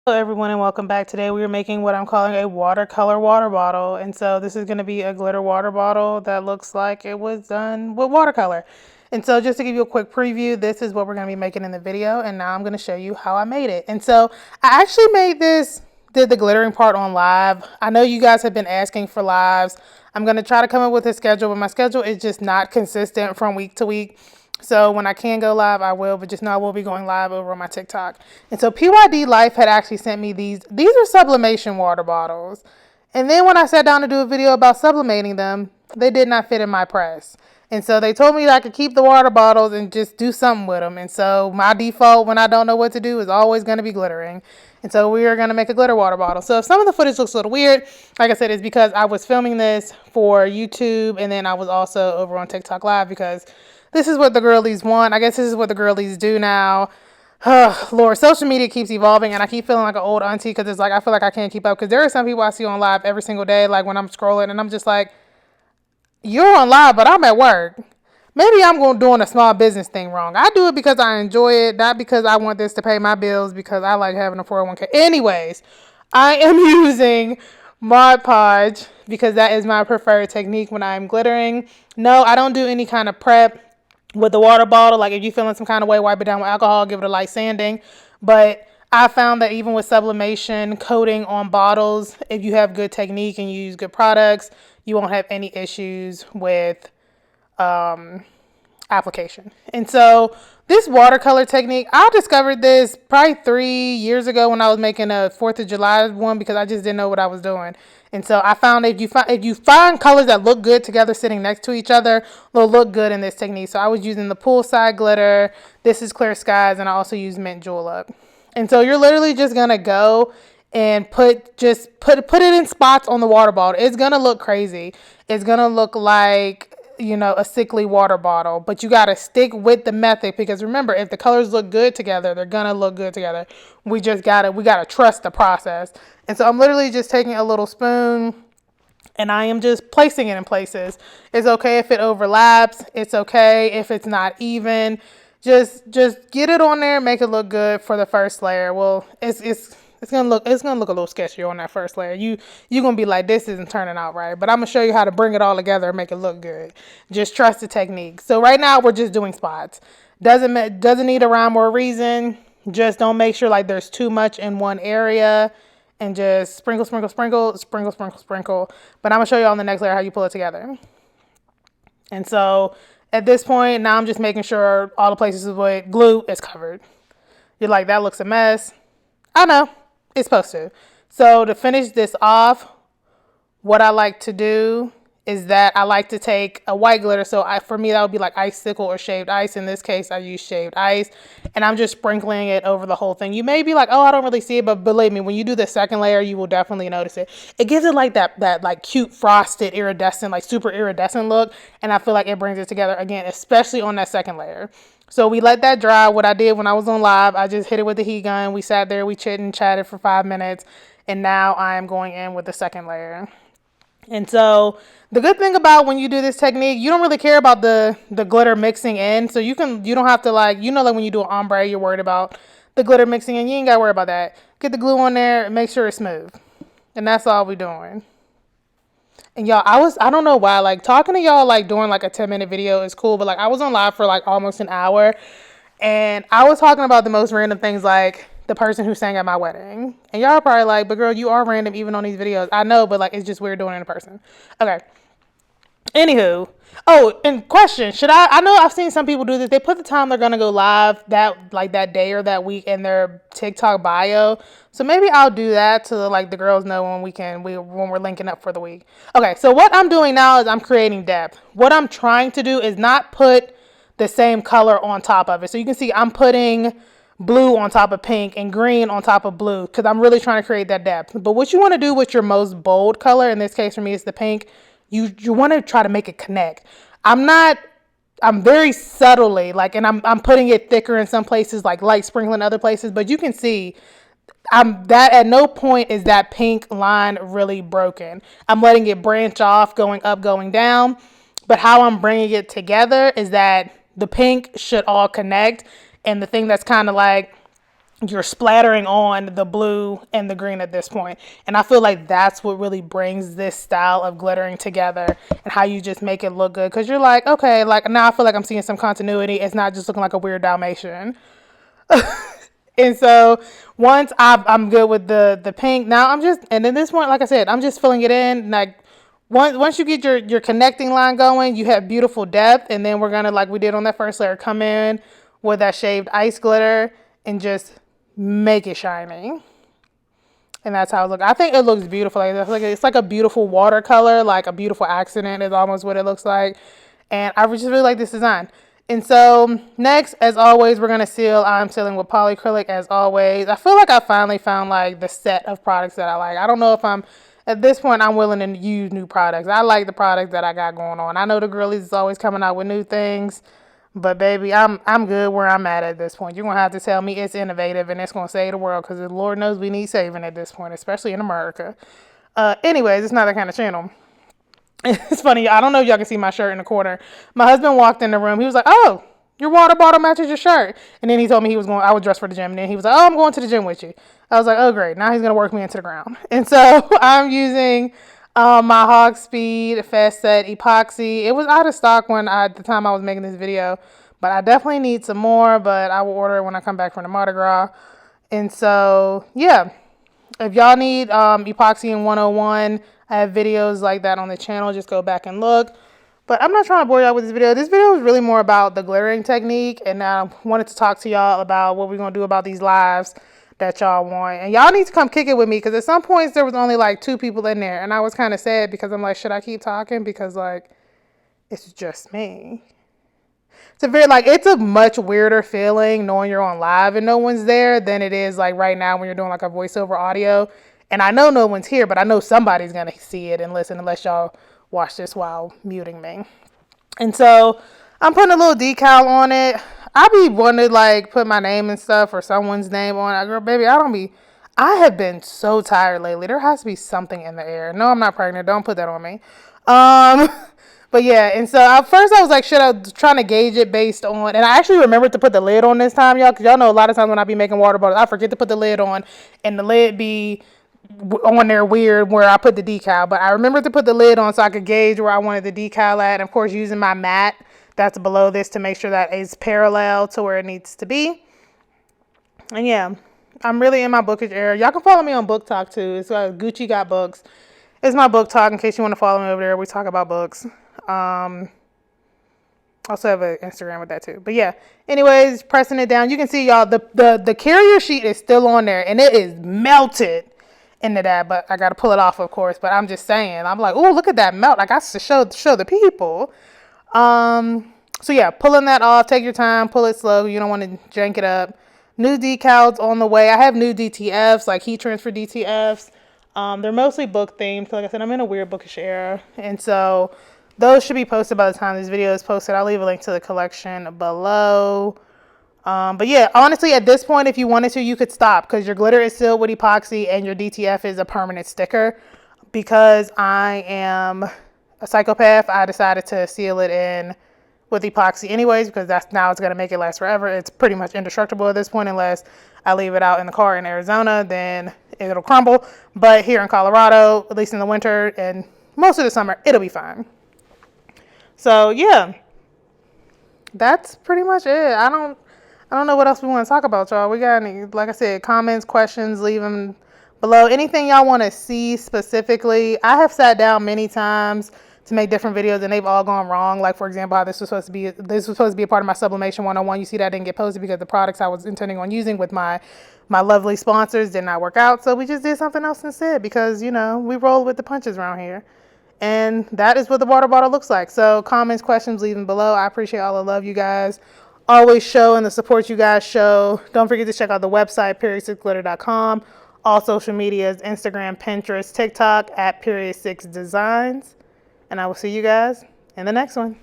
Hello everyone and welcome back. Today we are making what I'm calling a watercolor water bottle. And so this is going to be a glitter water bottle that looks like it was done with watercolor. And so just to give you a quick preview, this is what we're going to be making in the video. And now I'm going to show you how I made it. And so I actually did the glittering part on live. I know you guys have been asking for lives. I'm going to try to come up with a schedule, but my schedule is just not consistent from week to week. So when I can go live, I will, but just know I will be going live over on my TikTok. And so PYD Life had actually sent me these. These are sublimation water bottles. And then when I sat down to do a video about sublimating them, they did not fit in my press. And so they told me that I could keep the water bottles and just do something with them. And so my default when I don't know what to do is always going to be glittering. And so we are going to make a glitter water bottle. So if some of the footage looks a little weird, like I said, it's because I was filming this for YouTube and then I was also over on TikTok Live because this is what the girlies want. I guess this is what the girlies do now. Lord, social media keeps evolving and I keep feeling like an old auntie because it's like I feel like I can't keep up because there are some people I see on live every single day, like when I'm scrolling and I'm just like, you're on live, but I'm at work. Maybe I'm doing a small business thing wrong. I do it because I enjoy it, not because I want this to pay my bills because I like having a 401k. Anyways, I am using Mod Podge because that is my preferred technique when I'm glittering. No, I don't do any kind of prep with the water bottle. Like if you're feeling some kind of way, wipe it down with alcohol, give it a light sanding. But I found that even with sublimation coating on bottles, if you have good technique and you use good products, you won't have any issues with application. And so this watercolor technique, I discovered this probably 3 years ago when I was making a 4th of July one because I just didn't know what I was doing. And so I found if you find colors that look good together sitting next to each other, they'll look good in this technique. So I was using the poolside glitter. This is Clear Skies, and I also use Mint Julep. And so you're literally just gonna go and put it in spots on the water bottle. It's gonna look crazy. It's gonna look like a sickly water bottle, but you got to stick with the method because remember, if the colors look good together, they're gonna look good together. We gotta trust the process. And so I'm literally just taking a little spoon and I am just placing it in places. It's okay if it overlaps. It's okay if it's not even. Just get it on there, make it look good for the first layer. Well, it's gonna look a little sketchy on that first layer. You're gonna be like, this isn't turning out right. But I'm gonna show you how to bring it all together and make it look good. Just trust the technique. So right now we're just doing spots. Doesn't need a rhyme or a reason. Just don't make sure like there's too much in one area. And just sprinkle, sprinkle, sprinkle, sprinkle, sprinkle, sprinkle. But I'm gonna show you on the next layer how you pull it together. And so at this point, now I'm just making sure all the places with glue is covered. You're like, that looks a mess. I know, it's supposed to. So to finish this off, what I like to do is that I like to take a white glitter. So for me, that would be like icicle or shaved ice. In this case, I use shaved ice. And I'm just sprinkling it over the whole thing. You may be like, oh, I don't really see it. But believe me, when you do the second layer, you will definitely notice it. It gives it like that like cute frosted iridescent, like super iridescent look. And I feel like it brings it together again, especially on that second layer. So we let that dry. What I did when I was on live, I just hit it with the heat gun. We sat there, we chit and chatted for 5 minutes. And now I am going in with the second layer. And so the good thing about when you do this technique, you don't really care about the glitter mixing in. So you don't have to like when you do an ombre, you're worried about the glitter mixing in. You ain't got to worry about that. Get the glue on there and make sure it's smooth. And that's all we're doing. And y'all, I don't know why, like talking to y'all like doing like a 10-minute video is cool, but like I was on live for like almost an hour and I was talking about the most random things like the person who sang at my wedding. And y'all are probably like, but girl, you are random even on these videos. I know, but like it's just weird doing it in person. Okay. Anywho. Oh, and question, I know I've seen some people do this. They put the time they're gonna go live that day or that week in their TikTok bio. So maybe I'll do that to like the girls know when we're linking up for the week. Okay, so what I'm doing now is I'm creating depth. What I'm trying to do is not put the same color on top of it. So you can see I'm putting blue on top of pink and green on top of blue because I'm really trying to create that depth. But what you want to do with your most bold color, in this case for me it's the pink, you want to try to make it connect. I'm very subtly like, and I'm putting it thicker in some places, like light sprinkling other places, but you can see that at no point is that pink line really broken. I'm letting it branch off, going up, going down. But how I'm bringing it together is that the pink should all connect. And the thing that's kind of like you're splattering on the blue and the green at this point. And I feel like that's what really brings this style of glittering together and how you just make it look good. Because you're like, okay, like now I feel like I'm seeing some continuity. It's not just looking like a weird Dalmatian. And so once I'm good with the pink, now I'm just, and then this one, like I said, I'm just filling it in. Like once you get your connecting line going, you have beautiful depth. And then we're going to, like we did on that first layer, come in with that shaved ice glitter and just make it shiny. And that's how it looks. I think it looks beautiful. Like it's like a beautiful watercolor, like a beautiful accident is almost what it looks like. And I just really like this design. And so next, as always, we're going to seal. I'm sealing with polyacrylic as always. I feel like I finally found like the set of products that I like. I don't know if at this point, I'm willing to use new products. I like the products that I got going on. I know the girlies is always coming out with new things. But baby, I'm good where I'm at this point. You're going to have to tell me it's innovative and it's going to save the world because the Lord knows we need saving at this point, especially in America. Anyways, it's not that kind of channel. It's funny. I don't know if y'all can see my shirt in the corner. My husband walked in the room. He was like, oh, your water bottle matches your shirt. And then he told me I was dressed for the gym. And then he was like, oh, I'm going to the gym with you. I was like, oh, great. Now he's going to work me into the ground. And so I'm using my Hog Speed Fast Set Epoxy. It was out of stock at the time I was making this video. But I definitely need some more. But I will order it when I come back from the Mardi Gras. And so, yeah. If y'all need epoxy in 101, I have videos like that on the channel. Just go back and look. But I'm not trying to bore y'all with this video. This video is really more about the glittering technique. And I wanted to talk to y'all about what we're going to do about these lives that y'all want. And y'all need to come kick it with me. Because at some points, there was only like 2 people in there. And I was kind of sad because I'm like, should I keep talking? Because like, it's just me. It's a much weirder feeling knowing you're on live and no one's there than it is like right now when you're doing like a voiceover audio. And I know no one's here, but I know somebody's going to see it and listen unless y'all watch this while muting me. And so I'm putting a little decal on it. I be wanting to like put my name and stuff or someone's name on it. Girl, baby, I have been so tired lately. There has to be something in the air. No, I'm not pregnant. Don't put that on me. But yeah, and so at first I was like, trying to gauge it based on, and I actually remembered to put the lid on this time, y'all, because y'all know a lot of times when I be making water bottles, I forget to put the lid on, and the lid be on there weird where I put the decal. But I remembered to put the lid on so I could gauge where I wanted the decal at, and of course using my mat that's below this to make sure that it's parallel to where it needs to be. And yeah, I'm really in my bookish era. Y'all can follow me on Book Talk too. It's Gucci Got Books. It's my book talk in case you want to follow me over there. We talk about books. Also have an Instagram with that too. But yeah, anyways, pressing it down. You can see, y'all, the carrier sheet is still on there and it is melted into that. But I got to pull it off, of course. But I'm just saying, I'm like, oh, look at that melt. I got to show the people. So yeah, pulling that off. Take your time. Pull it slow. You don't want to jank it up. New decals on the way. I have new DTFs, like heat transfer DTFs. They're mostly book themed. Like I said, I'm in a weird bookish era. And so those should be posted by the time this video is posted. I'll leave a link to the collection below. But yeah, honestly, at this point, if you wanted to, you could stop because your glitter is sealed with epoxy and your DTF is a permanent sticker. Because I am a psychopath, I decided to seal it in with epoxy anyways because it's going to make it last forever. It's pretty much indestructible at this point unless I leave it out in the car in Arizona, then it'll crumble. But here in Colorado, at least in the winter and most of the summer, it'll be fine. So yeah, that's pretty much it. I don't know what else we want to talk about, y'all. We got any, like I said, comments, questions, leave them below. Anything y'all want to see specifically. I have sat down many times to make different videos and they've all gone wrong. Like for example, how this was supposed to be a part of my Sublimation 101. You see that didn't get posted because the products I was intending on using with my lovely sponsors did not work out. So we just did something else instead because, you know, we roll with the punches around here. And that is what the water bottle looks like. So comments, questions, leave them below. I appreciate all the love you guys always show and the support you guys show. Don't forget to check out the website, PeriodSixGlitter.com. All social medias, Instagram, Pinterest, TikTok at PeriodSixDesigns. And I will see you guys in the next one.